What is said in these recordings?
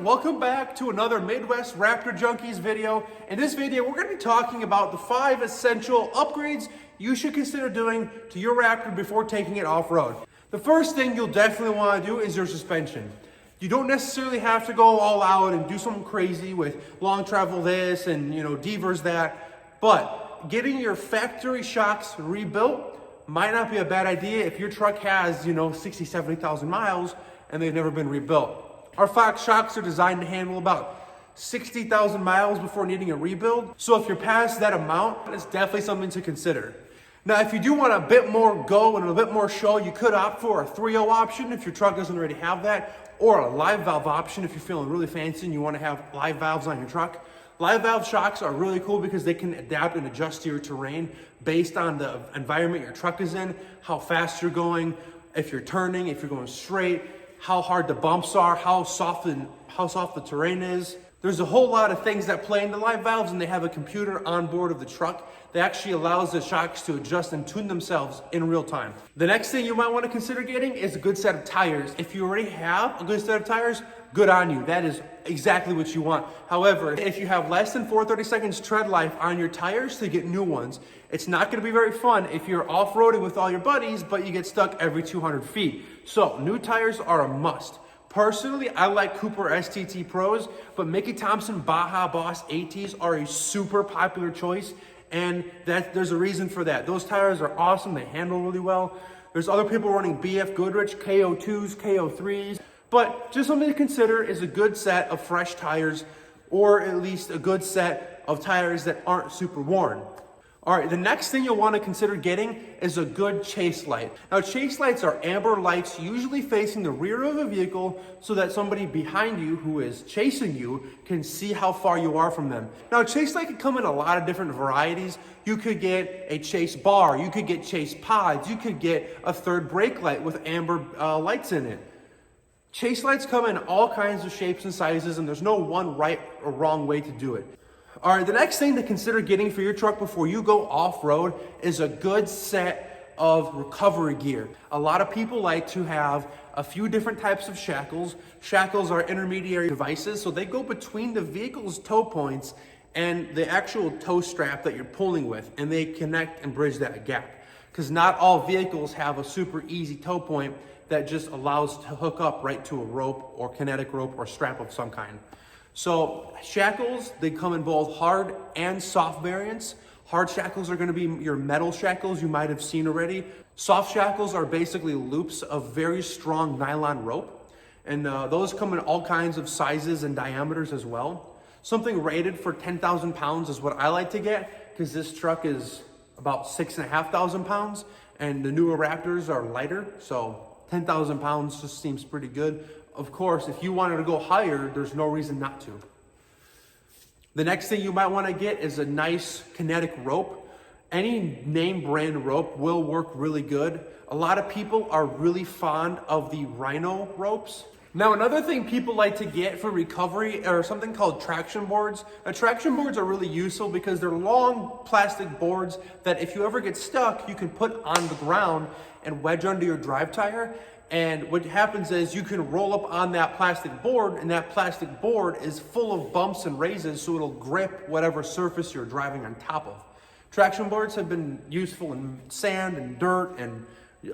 Welcome back to another Midwest Raptor Junkies video. In this video, we're going to be talking about the 5 essential upgrades you should consider doing to your Raptor before taking it off-road. The first thing you'll definitely want to do is your suspension. You don't necessarily have to go all out and do something crazy with long travel this and devers that, but getting your factory shocks rebuilt might not be a bad idea if your truck has 60, 70,000 miles and they've never been rebuilt. Our Fox shocks are designed to handle about 60,000 miles before needing a rebuild. So if you're past that amount, it's definitely something to consider. Now, if you do want a bit more go and a bit more show, you could opt for a 3.0 option if your truck doesn't already have that, or a live valve option if you're feeling really fancy and you want to have live valves on your truck. Live valve shocks are really cool because they can adapt and adjust to your terrain based on the environment your truck is in, how fast you're going, if you're turning, if you're going straight, how hard the bumps are, how soft the terrain is. There's a whole lot of things that play into live valves, and they have a computer on board of the truck that actually allows the shocks to adjust and tune themselves in real time. The next thing you might want to consider getting is a good set of tires. If you already have a good set of tires, good on you. That is exactly what you want. However, if you have less than 4/32 tread life on your tires to get new ones, it's not going to be very fun if you're off-roading with all your buddies, but you get stuck every 200 feet. So new tires are a must. Personally, I like Cooper STT Pros, but Mickey Thompson Baja Boss ATs are a super popular choice, and there's a reason for that. Those tires are awesome. They handle really well. There's other people running BF Goodrich KO2s, KO3s, but just something to consider is a good set of fresh tires, or at least a good set of tires that aren't super worn. All right, the next thing you'll want to consider getting is a good chase light. Now, chase lights are amber lights usually facing the rear of a vehicle so that somebody behind you who is chasing you can see how far you are from them. Now, a chase light could come in a lot of different varieties. You could get a chase bar, you could get chase pods, you could get a third brake light with amber lights in it. Chase lights come in all kinds of shapes and sizes, and there's no one right or wrong way to do it. All right, the next thing to consider getting for your truck before you go off-road is a good set of recovery gear. A lot of people like to have a few different types of shackles. Shackles are intermediary devices, so they go between the vehicle's tow points and the actual tow strap that you're pulling with, and they connect and bridge that gap. Because not all vehicles have a super easy tow point that just allows to hook up right to a rope or kinetic rope or strap of some kind. So shackles, they come in both hard and soft variants. Hard shackles are going to be your metal shackles you might have seen already. Soft shackles are basically loops of very strong nylon rope. And those come in all kinds of sizes and diameters as well. Something rated for 10,000 pounds is what I like to get, because this truck is about 6,500 pounds and the newer Raptors are lighter. So 10,000 pounds just seems pretty good. Of course, if you wanted to go higher, there's no reason not to. The next thing you might want to get is a nice kinetic rope. Any name brand rope will work really good. A lot of people are really fond of the Rhino ropes. Now, another thing people like to get for recovery are something called traction boards. Now, traction boards are really useful because they're long plastic boards that if you ever get stuck, you can put on the ground and wedge under your drive tire. And what happens is you can roll up on that plastic board, and that plastic board is full of bumps and raises, so it'll grip whatever surface you're driving on top of. Traction boards have been useful in sand and dirt and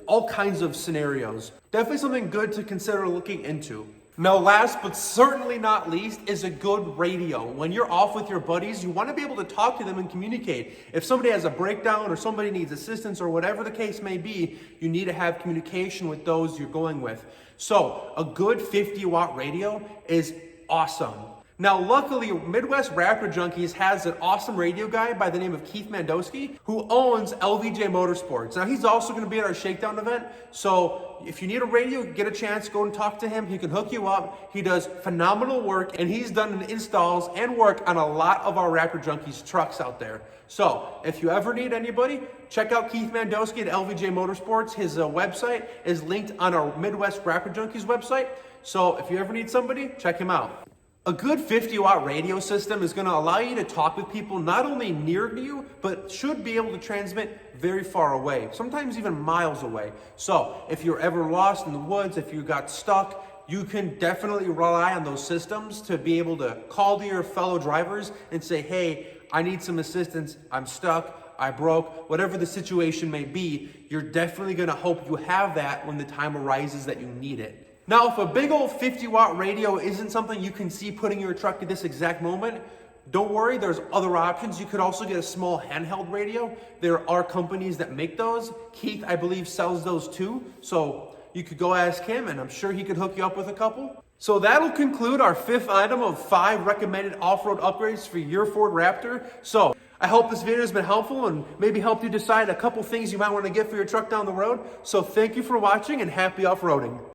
all kinds of scenarios. Definitely something good to consider looking into. Now, last but certainly not least is a good radio. When you're off with your buddies, you want to be able to talk to them and communicate. If somebody has a breakdown or somebody needs assistance or whatever the case may be, you need to have communication with those you're going with. So a good 50-watt radio is awesome. Now, luckily, Midwest Raptor Junkies has an awesome radio guy by the name of Keith Mandowski, who owns LVJ Motorsports. Now, he's also going to be at our Shakedown event, so if you need a radio, get a chance, go and talk to him. He can hook you up. He does phenomenal work, and he's done installs and work on a lot of our Raptor Junkies trucks out there. So, if you ever need anybody, check out Keith Mandowski at LVJ Motorsports. His website is linked on our Midwest Raptor Junkies website. So, if you ever need somebody, check him out. A good 50-watt radio system is going to allow you to talk with people not only near to you, but should be able to transmit very far away, sometimes even miles away. So if you're ever lost in the woods, if you got stuck, you can definitely rely on those systems to be able to call to your fellow drivers and say, hey, I need some assistance, I'm stuck, I broke, whatever the situation may be. You're definitely gonna hope you have that when the time arises that you need it. Now, if a big old 50-watt radio isn't something you can see putting in your truck at this exact moment, don't worry, there's other options. You could also get a small handheld radio. There are companies that make those. Keith, I believe, sells those too. So you could go ask him, and I'm sure he could hook you up with a couple. So that'll conclude our 5th item of 5 recommended off-road upgrades for your Ford Raptor. So I hope this video has been helpful and maybe helped you decide a couple things you might want to get for your truck down the road. So thank you for watching and happy off-roading.